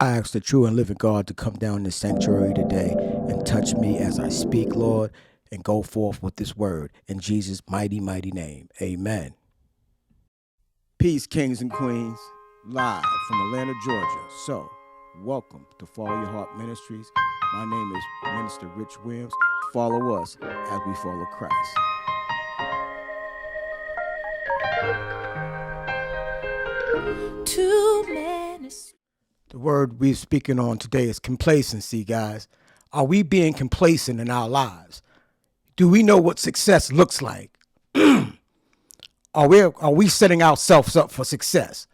I ask the true and living God to come down in this sanctuary today and touch me as I speak, Lord, and go forth with this word. In Jesus' mighty, mighty name, amen. Peace, kings and queens, live from Atlanta, Georgia. So, welcome to Follow Your Heart Ministries. My name is Minister Rich Williams. Follow us as we follow Christ. The word we're speaking on today is complacency, guys. Are we being complacent in our lives? Do we know what success looks like? Are we setting ourselves up for success?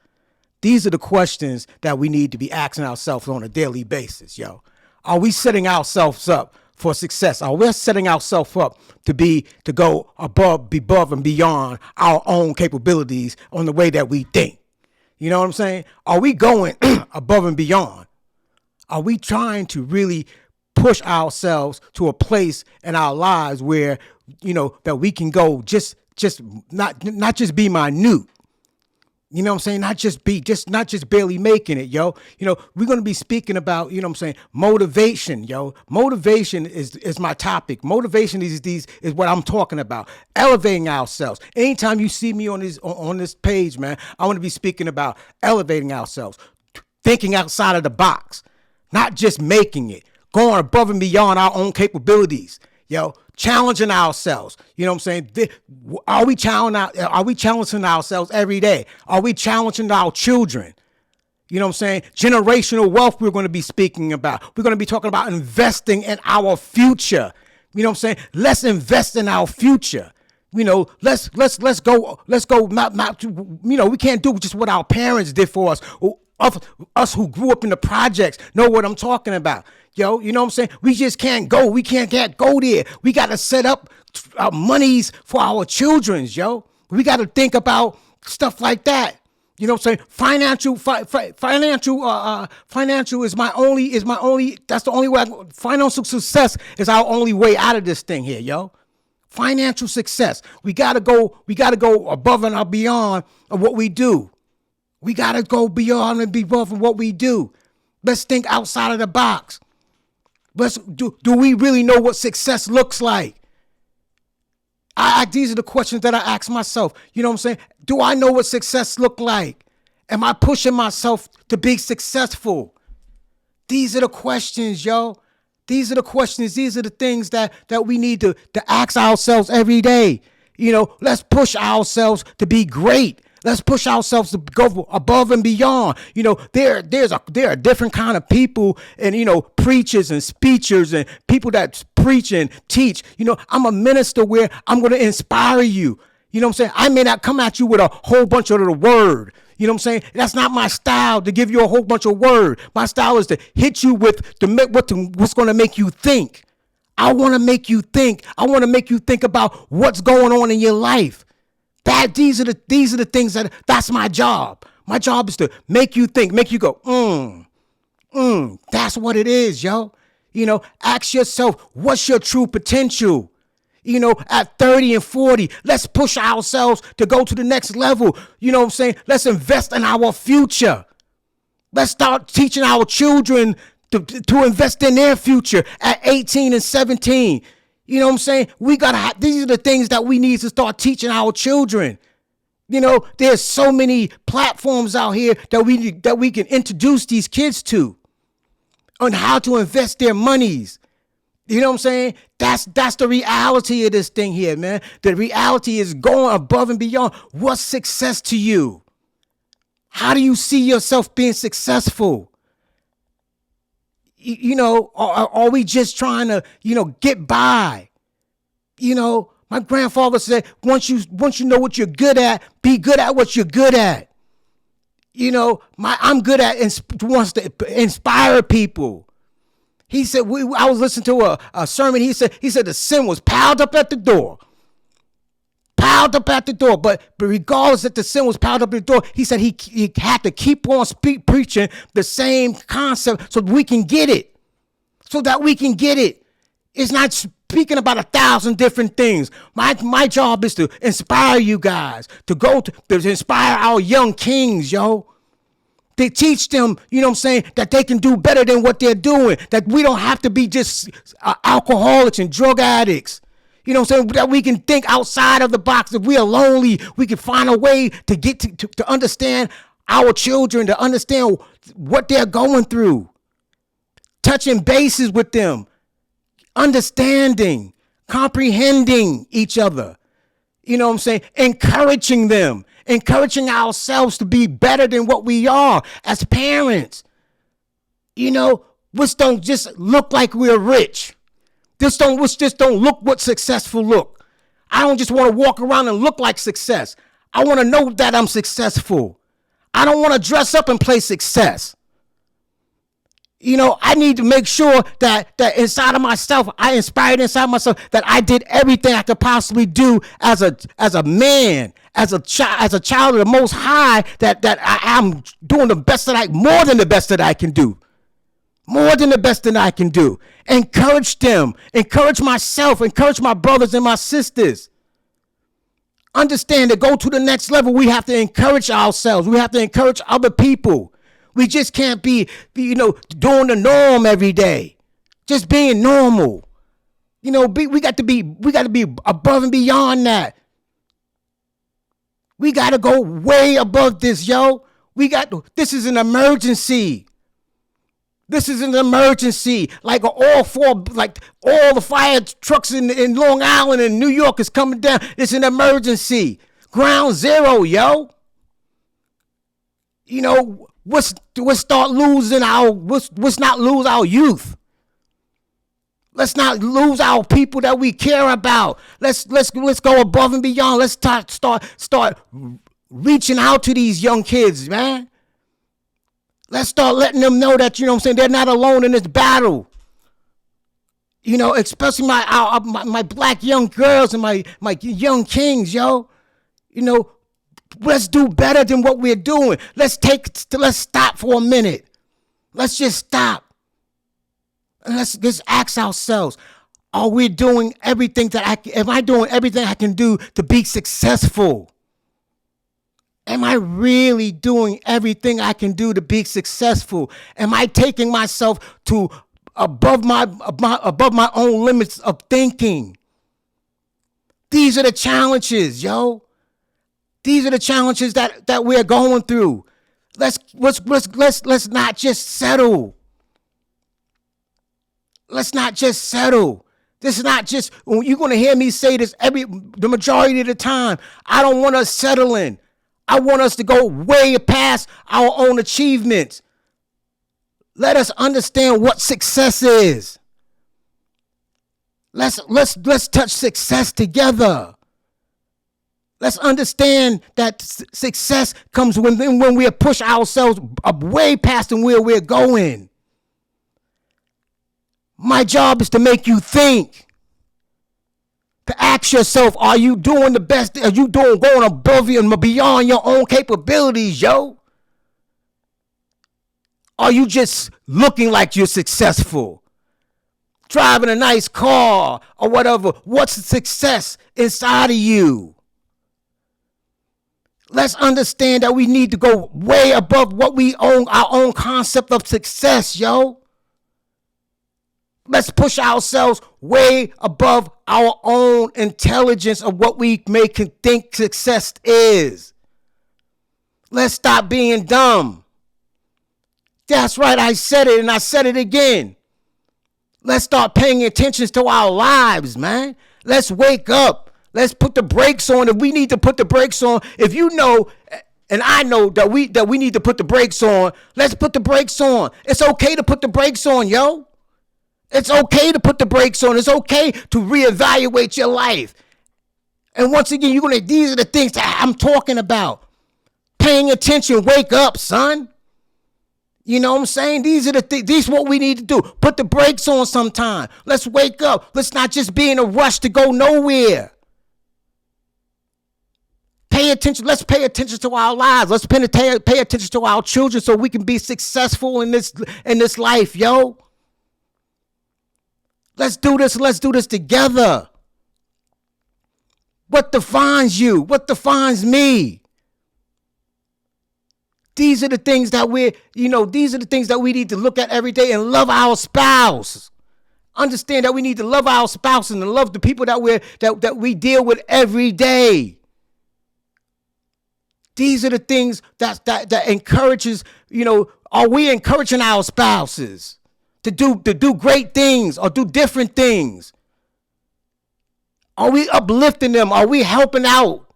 These are the questions that we need to be asking ourselves on a daily basis, yo. Are we setting ourselves up for success? Are we setting ourselves up to go above and beyond our own capabilities on the way that we think? You know what I'm saying? Are we going above and beyond? Are we trying to really push ourselves to a place in our lives where, that we can go just not just be minute? You know what I'm saying? Not just barely making it, yo. We're going to be speaking about, motivation, yo. Motivation is my topic. Motivation is what I'm talking about. Elevating ourselves. Anytime you see me on this page, man, I want to be speaking about elevating ourselves, thinking outside of the box, not just making it, going above and beyond our own capabilities, yo. Challenging ourselves. You know what I'm saying? Are we challenging ourselves every day? Are we challenging our children? You know what I'm saying? Generational wealth we're going to be speaking about. We're going to be talking about investing in our future. You know what I'm saying? Let's invest in our future. Let's go. We can't do just what our parents did for us. Us who grew up in the projects know what I'm talking about. Yo, you know what I'm saying? We just can't go. We can't go there. We got to set up monies for our children's, yo. We got to think about stuff like that. You know what I'm saying? Financial is my only, that's the only way. Financial success is our only way out of this thing here, yo. Financial success. We got to go above and beyond of what we do. We got to go beyond and above what we do. Let's think outside of the box. Do we really know what success looks like? These are the questions that I ask myself. You know what I'm saying? Do I know what success look like? Am I pushing myself to be successful? These are the questions, yo. These are the questions. These are the things that we need to ask ourselves every day. Let's push ourselves to be great. Let's push ourselves to go above and beyond. There are different kind of people and, preachers and speakers and people that preach and teach. I'm a minister where I'm going to inspire you. You know what I'm saying? I may not come at you with a whole bunch of the word. You know what I'm saying? That's not my style to give you a whole bunch of word. My style is to hit you with what's going to make you think. I want to make you think. I want to make you think about what's going on in your life. These are the things that's my job. My job is to make you think, make you go, that's what it is, yo. Ask yourself, what's your true potential? At 30 and 40, let's push ourselves to go to the next level. You know what I'm saying? Let's invest in our future. Let's start teaching our children to invest in their future at 18 and 17. You know what I'm saying? These are the things that we need to start teaching our children. There's so many platforms out here that we can introduce these kids to on how to invest their monies. You know what I'm saying? That's the reality of this thing here, man. The reality is going above and beyond. What's success to you? How do you see yourself being successful? Are we just trying to, get by? My grandfather said, once you know what you're good at, be good at what you're good at. I'm good at wants to inspire people. He said, I was listening to a sermon. He said the sin was piled up at the door. But regardless that the sin was piled up at the door, he said he had to keep on preaching the same concept so we can get it. It's not speaking about 1,000 different things. My job is to inspire you guys, to inspire our young kings, yo. They teach them, you know what I'm saying, that they can do better than what they're doing, that we don't have to be just alcoholics and drug addicts. You know what I'm saying, that we can think outside of the box. If we are lonely, we can find a way to get to understand our children, to understand what they're going through, touching bases with them, understanding, comprehending each other. You know what I'm saying? Encouraging them, encouraging ourselves to be better than what we are as parents. You know, let's don't just look like we're rich. Let's just don't look what successful look. I don't just want to walk around and look like success. I want to know that I'm successful. I don't want to dress up and play success. You know, I need to make sure that inside of myself, I inspired inside myself that I did everything I could possibly do as a man, as a child of the Most High, that I am doing the best more than the best that I can do. More than the best that I can do. Encourage them. Encourage myself. Encourage my brothers and my sisters. Understand that go to the next level, we have to encourage ourselves. We have to encourage other people. We just can't be doing the norm every day. Just being normal. You know, we got to be above and beyond that. We got to go way above this, yo. This is an emergency. This is an emergency. Like all the fire trucks in Long Island and New York is coming down. It's an emergency. Ground zero, yo. You know, let's not lose our youth. Let's not lose our people that we care about. Let's go above and beyond. Let's start reaching out to these young kids, man. Let's start letting them know that, you know what I'm saying, they're not alone in this battle. You know, especially my black young girls and my young kings, yo. You know, let's do better than what we're doing. Let's stop for a minute. Let's just stop. And let's just ask ourselves, are we doing everything am I doing everything I can do to be successful? Am I really doing everything I can do to be successful? Am I taking myself to above my own limits of thinking? These are the challenges, yo. These are the challenges that we're going through. Let's not just settle. Let's not just settle. This is not just, you're going to hear me say this the majority of the time. I don't want us settling. I want us to go way past our own achievements. Let us understand what success is. Let's touch success together. Let's understand that success comes when we push ourselves way past where we're going. My job is to make you think. To ask yourself, are you doing the best? Are you going above and beyond your own capabilities, yo? Are you just looking like you're successful? Driving a nice car or whatever. What's success inside of you? Let's understand that we need to go way above what we own, our own concept of success, yo. Let's push ourselves way above our own intelligence of what we think success is. Let's stop being dumb. That's right, I said it and I said it again. Let's start paying attention to our lives, man. Let's wake up. Let's put the brakes on if we need to put the brakes on. If you know, and I know that we need to put the brakes on, let's put the brakes on. It's okay to put the brakes on, yo. It's okay to put the brakes on. It's okay to reevaluate your life. And once again, these are the things that I'm talking about. Paying attention, wake up, son. You know what I'm saying? These are these what we need to do. Put the brakes on sometime. Let's wake up. Let's not just be in a rush to go nowhere. Pay attention. Let's pay attention to our lives. Let's pay attention to our children so we can be successful in this life, yo. Let's do this. Let's do this together. What defines you? What defines me? These are the things that these are the things that we need to look at every day and love our spouse. Understand that we need to love our spouse and to love the people that we deal with every day. These are the things that encourages, are we encouraging our spouses to do great things or do different things? Are we uplifting them? Are we helping out?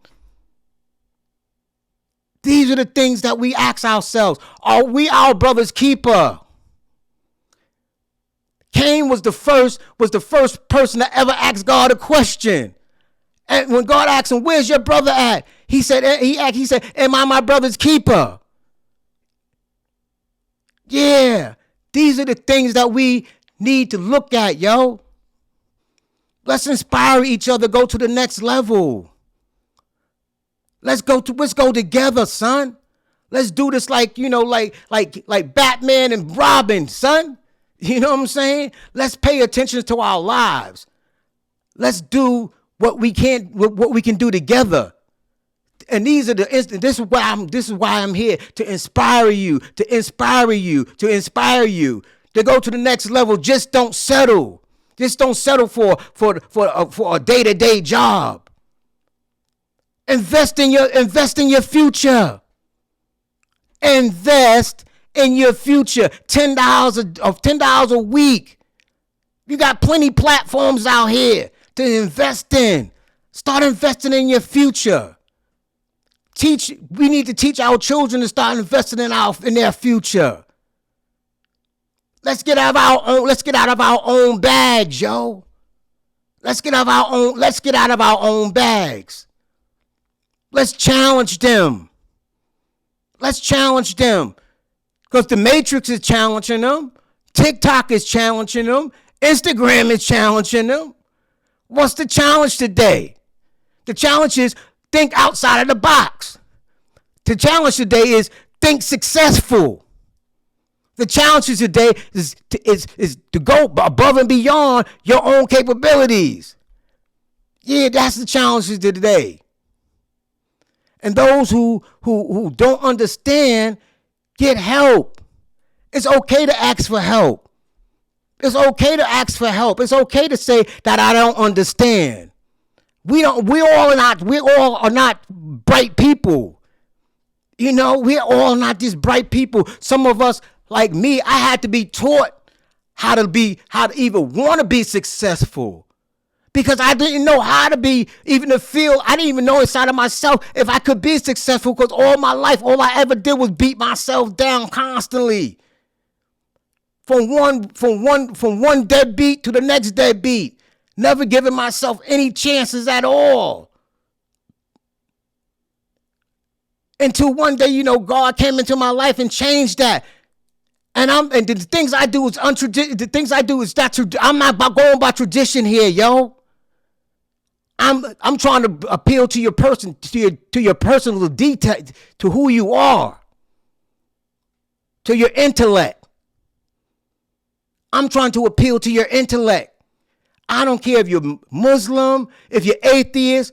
These are the things that we ask ourselves. Are we our brother's keeper? Cain was the first person to ever ask God a question. And when God asked him, "Where's your brother at?" He said, "Am I my brother's keeper?" Yeah, these are the things that we need to look at, yo. Let's inspire each other, go to the next level. Let's go together, son. Let's do this like Batman and Robin, son. You know what I'm saying? Let's pay attention to our lives. Let's do what we can do together. And this is why I'm here, to inspire you to go to the next level. Just don't settle. Just don't settle for a day-to-day job. Invest in your future. Invest in your future. $10 a week. You got plenty platforms out here to invest in. Start investing in your future. We need to teach our children to start investing in their future. Let's get out of our own bags, yo. Let's get out of our own bags. Let's challenge them. Because the Matrix is challenging them. TikTok is challenging them. Instagram is challenging them. What's the challenge today? The challenge is think outside of the box. The challenge today is think successful. The challenge today is to go above and beyond your own capabilities. Yeah, that's the challenge today. And those who don't understand, get help. It's okay to ask for help. It's okay to say that I don't understand. We all are not bright people. We're all not these bright people. Some of us, like me, I had to be taught how to even want to be successful. Because I didn't know how to be, I didn't even know inside of myself if I could be successful, because all my life, all I ever did was beat myself down constantly. From one deadbeat to the next deadbeat. Never giving myself any chances at all. Until one day, God came into my life and changed that. And the things I do is I'm not going by tradition here, yo. I'm trying to appeal to your personal detail, to who you are, to your intellect. I'm trying to appeal to your intellect. I don't care if you're Muslim, if you're atheist.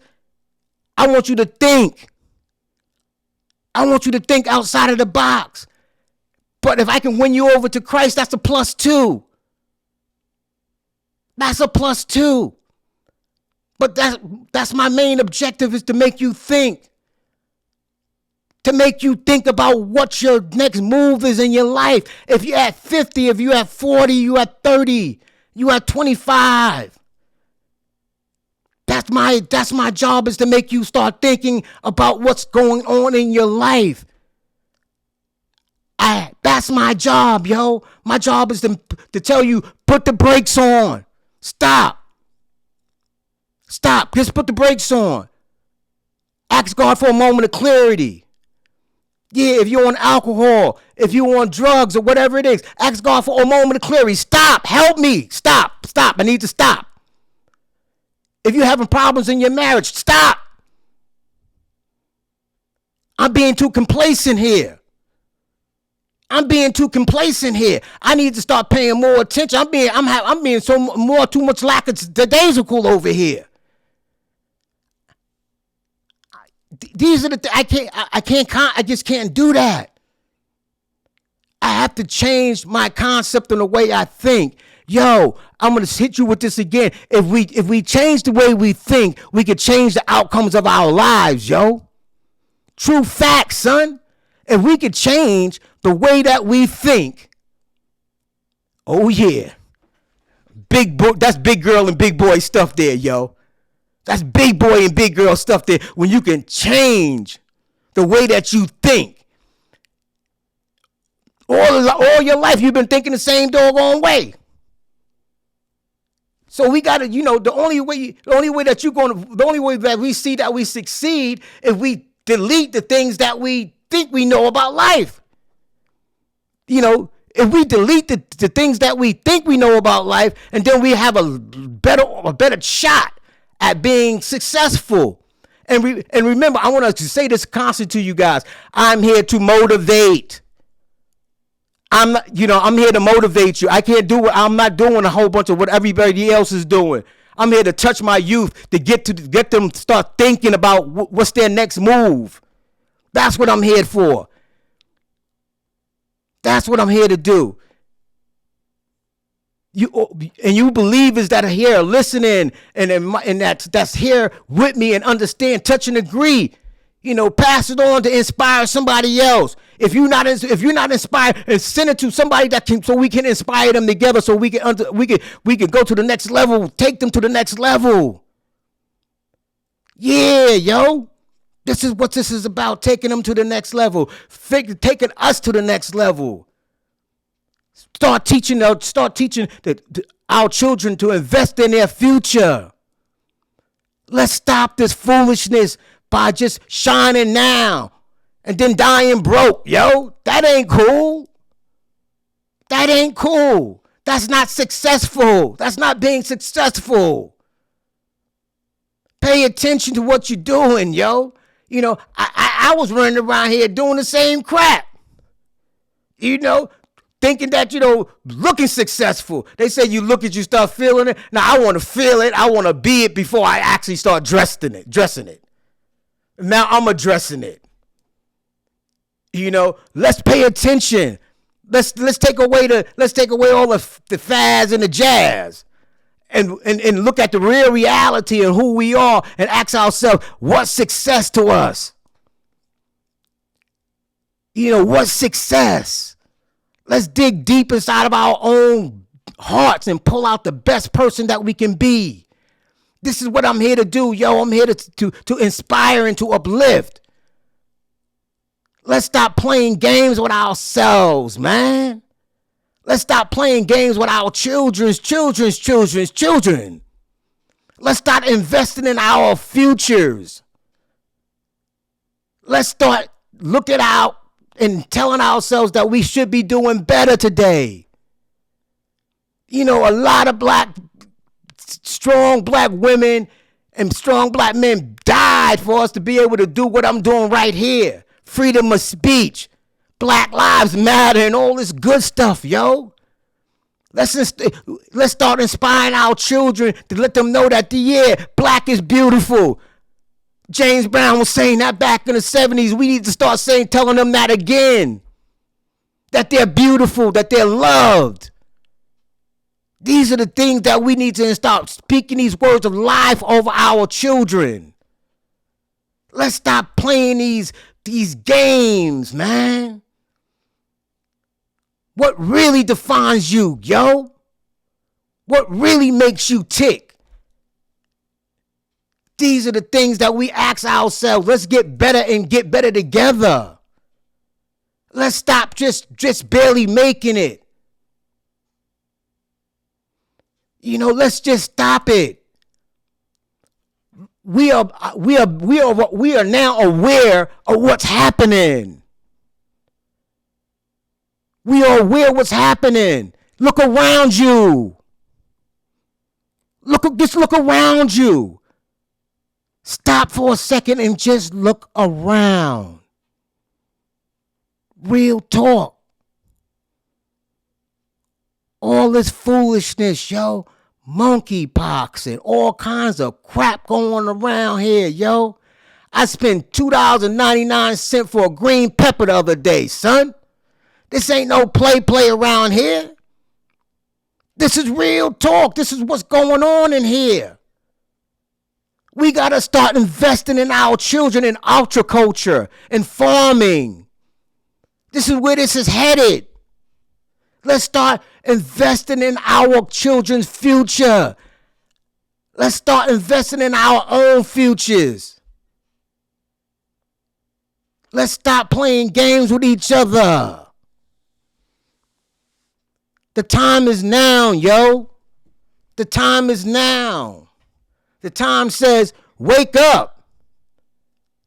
I want you to think. I want you to think outside of the box. But if I can win you over to Christ, that's a plus two. That's a plus two. But that's my main objective, is to make you think. To make you think about what your next move is in your life. If you're at 50, if you're at 40, you're at 30, you're at 25. That's my job, is to make you start thinking about what's going on in your life. That's my job, yo. My job is to tell you, put the brakes on. Stop. Just put the brakes on. Ask God for a moment of clarity. Yeah, if you're on alcohol, if you're on drugs or whatever it is, ask God for a moment of clarity. Stop. Help me. Stop. I need to stop. If you're having problems in your marriage, stop. I'm being too complacent here. I need to start paying more attention. I'm being too much lackadaisical over here. These are the I just can't do that. I have to change my concept and the way I think. Yo, I'm gonna hit you with this again. If we change the way we think, we can change the outcomes of our lives, yo. True fact, son. If we could change the way that we think, oh yeah. Big boy, that's big girl and big boy stuff there, yo. That's big boy and big girl stuff there. When you can change the way that you think. All your life you've been thinking the same doggone way. So we gotta, the only way that we see that we succeed is we delete the things that we think we know about life. If we delete the things that we think we know about life, and then we have a better shot at being successful. And remember, I want to say this constantly to you guys. I'm here to motivate. I'm here to motivate you. I'm not doing a whole bunch of what everybody else is doing. I'm here to touch my youth, to get them to start thinking about what's their next move. That's what I'm here for. That's what I'm here to do. You believers that are here listening and that's here with me and understand, touch and agree. Pass it on to inspire somebody else. If you're not inspired, and send it to somebody so we can inspire them together, so we can go to the next level, take them to the next level. Yeah, yo. This is what this is about, taking them to the next level, taking us to the next level. Start teaching our children to invest in their future. Let's stop this foolishness by just shining now and then dying broke, yo. That ain't cool. That ain't cool. That's not successful. That's not being successful. Pay attention to what you're doing, yo. I was running around here doing the same crap. Thinking that, looking successful. They say you look at you start feeling it. Now I want to feel it. I want to be it before I actually start dressing it. Now I'm addressing it. Let's pay attention. Let's take away all the fads and the jazz. And look at the real reality and who we are and ask ourselves, what's success to us? What's success? Let's dig deep inside of our own hearts and pull out the best person that we can be. This is what I'm here to do, yo. I'm here to inspire and to uplift. Let's stop playing games with ourselves, man. Let's stop playing games with our children's children. Let's start investing in our futures. Let's start looking out and telling ourselves that we should be doing better today. A lot of strong black women and strong black men died for us to be able to do what I'm doing right here. Freedom of speech, Black Lives Matter, and all this good stuff, yo. Let's start inspiring our children to let them know that, black is beautiful. James Brown was saying that back in the 70s. We need to start telling them that again. That they're beautiful, that they're loved. These are the things that we need to start speaking these words of life over our children. Let's stop playing these games, man. What really defines you, yo? What really makes you tick? These are the things that we ask ourselves. Let's get better and get better together. Let's stop just barely making it. Let's just stop it. We are now aware of what's happening. We are aware of what's happening. Look around you. Just look around you. Stop for a second and just look around. Real talk. All this foolishness, yo. Monkeypox and all kinds of crap going around here, yo. I spent $2.99 for a green pepper the other day, son. This ain't no play around here. This is real talk. This is what's going on in here. We got to start investing in our children in agriculture and farming. This is where this is headed. Let's start investing in our children's future. Let's start investing in our own futures. Let's stop playing games with each other. The time is now, yo. The time is now. The time says, wake up.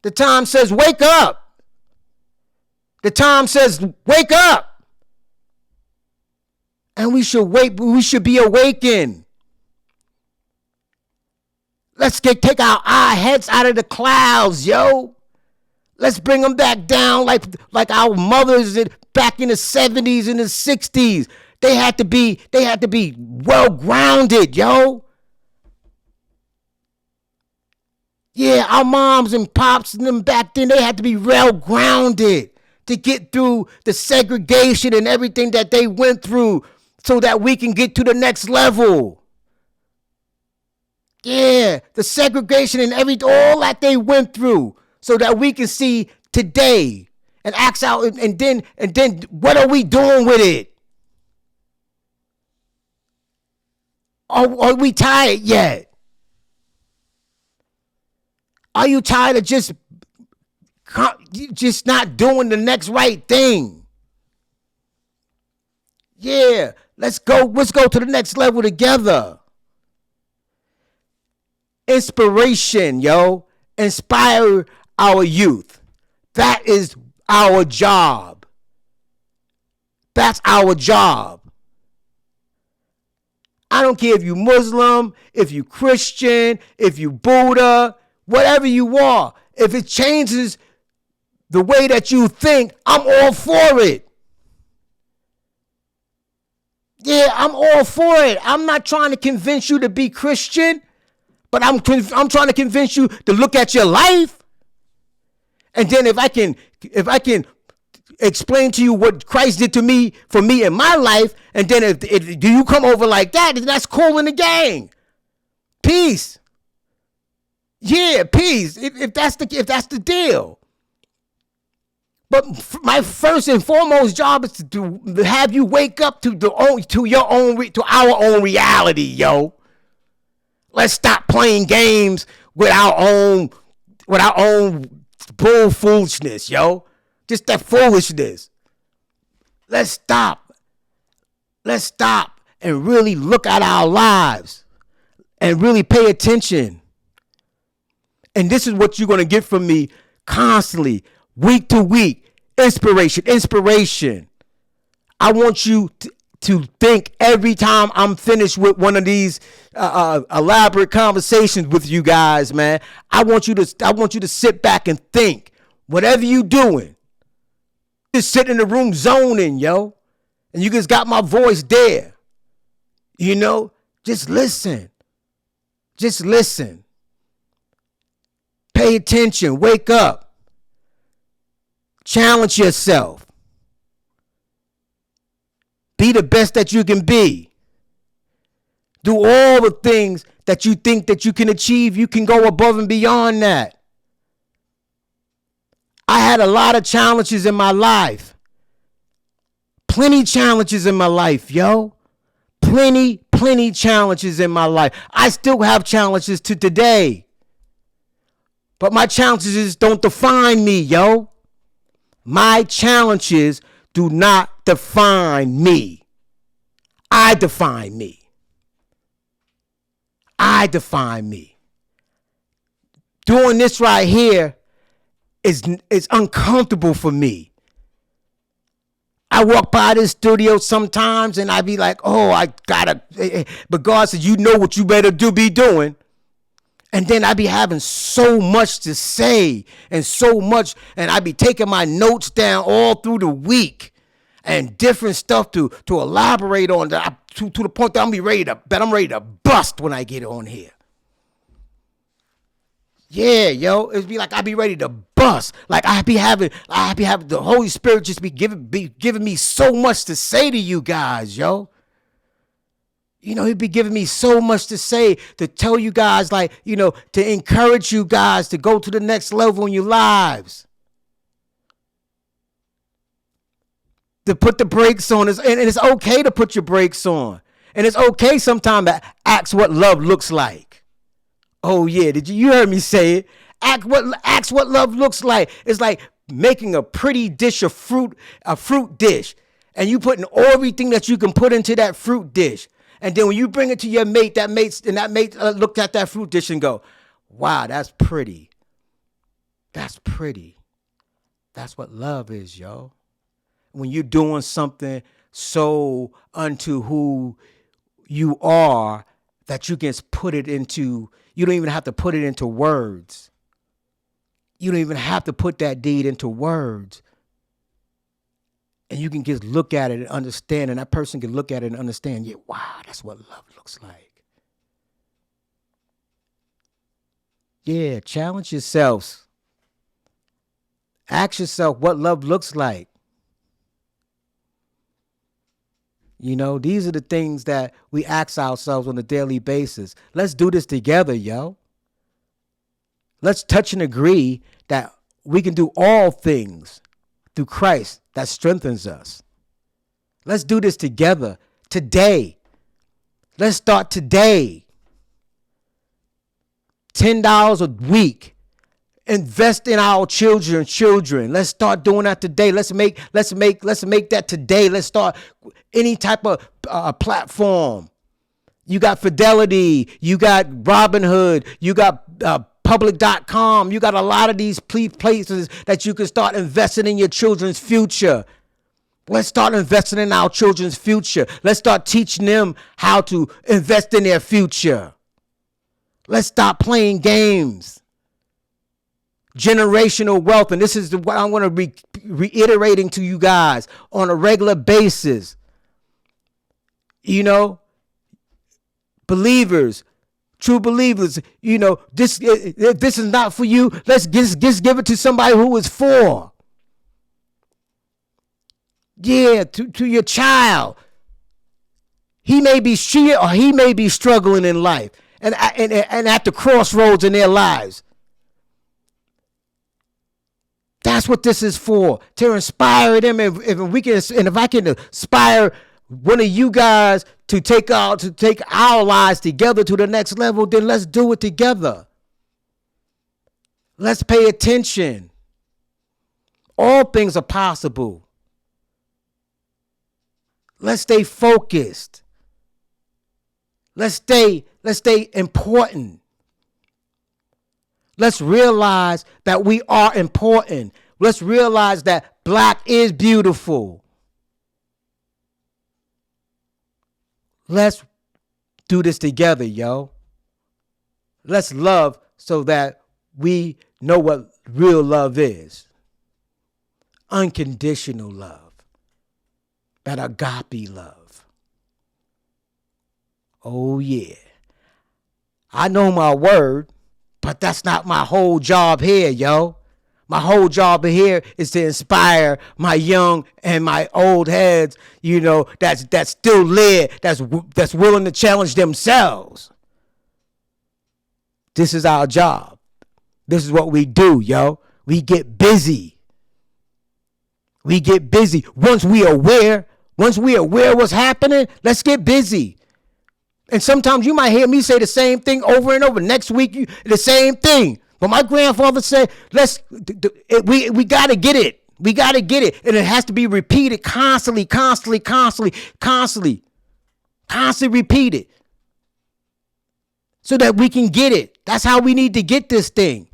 The time says, wake up. The time says, wake up. And we should be awakened. Let's take our heads out of the clouds, yo. Let's bring them back down like our mothers back in the 70s and the 60s. They had to be well grounded, yo. Yeah, our moms and pops and them back then, they had to be well grounded to get through the segregation and everything that they went through so that we can get to the next level. Yeah, the segregation and all that they went through so that we can see today and ask out and then what are we doing with it? Are we tired yet? Are you tired of just not doing the next right thing? Yeah, let's go to the next level together. Inspiration, yo. Inspire our youth. That is our job. That's our job. I don't care if you Muslim, if you Christian, if you Buddha, whatever you are. If it changes the way that you think, I'm all for it. Yeah, I'm all for it. I'm not trying to convince you to be Christian, but I'm trying to convince you to look at your life. And then if I can explain to you what Christ did for me in my life, and then if do you come over like that, then that's cool in the gang. Peace. Yeah, peace. If that's the deal. But my first and foremost job is to have you wake up to our own reality, yo. Let's stop playing games with our own bull foolishness, yo. Just that foolishness. Let's stop. Let's stop and really look at our lives and really pay attention. And this is what you're going to get from me constantly, week to week. Inspiration. I want you to think every time I'm finished with one of these elaborate conversations with you guys, man. I want you to sit back and think. Whatever you doing, just sit in the room zoning, yo. And you just got my voice there. You know, just listen. Just listen. Pay attention. Wake up. Challenge yourself. Be the best that you can be. Do all the things that you think that you can achieve. You can go above and beyond that. I had a lot of challenges in my life. Plenty challenges in my life, yo. Plenty challenges in my life. I still have challenges to today. But my challenges don't define me, yo. My challenges do not define me. I define me. I define me. Doing this right here is uncomfortable for me. I walk by this studio sometimes and I be like, oh, I gotta, but God said, you know what you better be doing. And then I be having so much to say and so much, and I be taking my notes down all through the week and different stuff to elaborate on to the point that I'm ready to bust when I get on here. Yeah, yo, it'd be like I be ready to bust. bust. Like I be having the Holy Spirit just be giving me so much to say to you guys, yo. You know, he'd be giving me so much to say, to tell you guys, like, you know, to encourage you guys to go to the next level in your lives. To put the brakes on. And it's okay to put your brakes on. And it's okay sometimes to ask what love looks like. Oh, yeah. You heard me say it. Ask what love looks like. It's like making a pretty dish of fruit, a fruit dish. And you putting everything that you can put into that fruit dish. And then when you bring it to your mate, that mate looked at that fruit dish and go, wow, that's pretty. That's pretty. That's what love is, yo. When you're doing something so unto who you are that you can put it into, you don't even have to put it into words. You don't even have to put that deed into words. And you can just look at it and understand, and that person can look at it and understand, yeah, wow, that's what love looks like. Yeah, challenge yourselves. Ask yourself what love looks like. You know, these are the things that we ask ourselves on a daily basis. Let's do this together, yo. Let's touch and agree that we can do all things through Christ that strengthens us. Let's do this together today. Let's start today. $10 a week. Invest in our children. Let's start doing that today. Let's make that today. Let's start any type of platform. You got Fidelity. You got Robinhood. You got public.com. You got a lot of these places that you can start investing in your children's future. Let's start investing in our children's future. Let's start teaching them how to invest in their future. Let's stop playing games. Generational wealth. And this is what I'm going to be reiterating to you guys on a regular basis. You know, believers, true believers, you know, this is not for you. Let's just give it to somebody who is for. Yeah, to your child. She may be struggling in life and at the crossroads in their lives. That's what this is for, to inspire them. If I can inspire one of you guys to take our lives together to the next level, then let's do it together. Let's pay attention. All things are possible. Let's stay focused. Let's stay important. Let's realize that we are important. Let's realize that black is beautiful. Let's do this together, yo. Let's love so that we know what real love is. Unconditional love. That agape love. Oh, yeah. I know my word. But that's not my whole job here, yo. My whole job here is to inspire my young and my old heads, you know, that's still lit, that's willing to challenge themselves. This is our job. This is what we do, yo. We get busy. Once we aware what's happening, let's get busy. And sometimes you might hear me say the same thing over and over. Next week, the same thing. But my grandfather said, we got to get it. We got to get it. And it has to be repeated constantly repeated. So that we can get it. That's how we need to get this thing.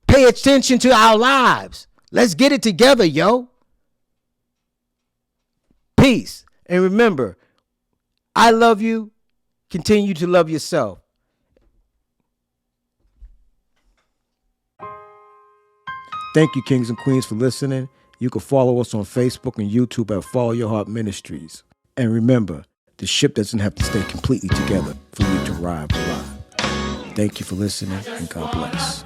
Pay attention to our lives. Let's get it together, yo. Peace. And remember, I love you. Continue to love yourself. Thank you, kings and queens, for listening. You can follow us on Facebook and YouTube at Follow Your Heart Ministries. And remember, the ship doesn't have to stay completely together for you to arrive alive. Thank you for listening, and God bless.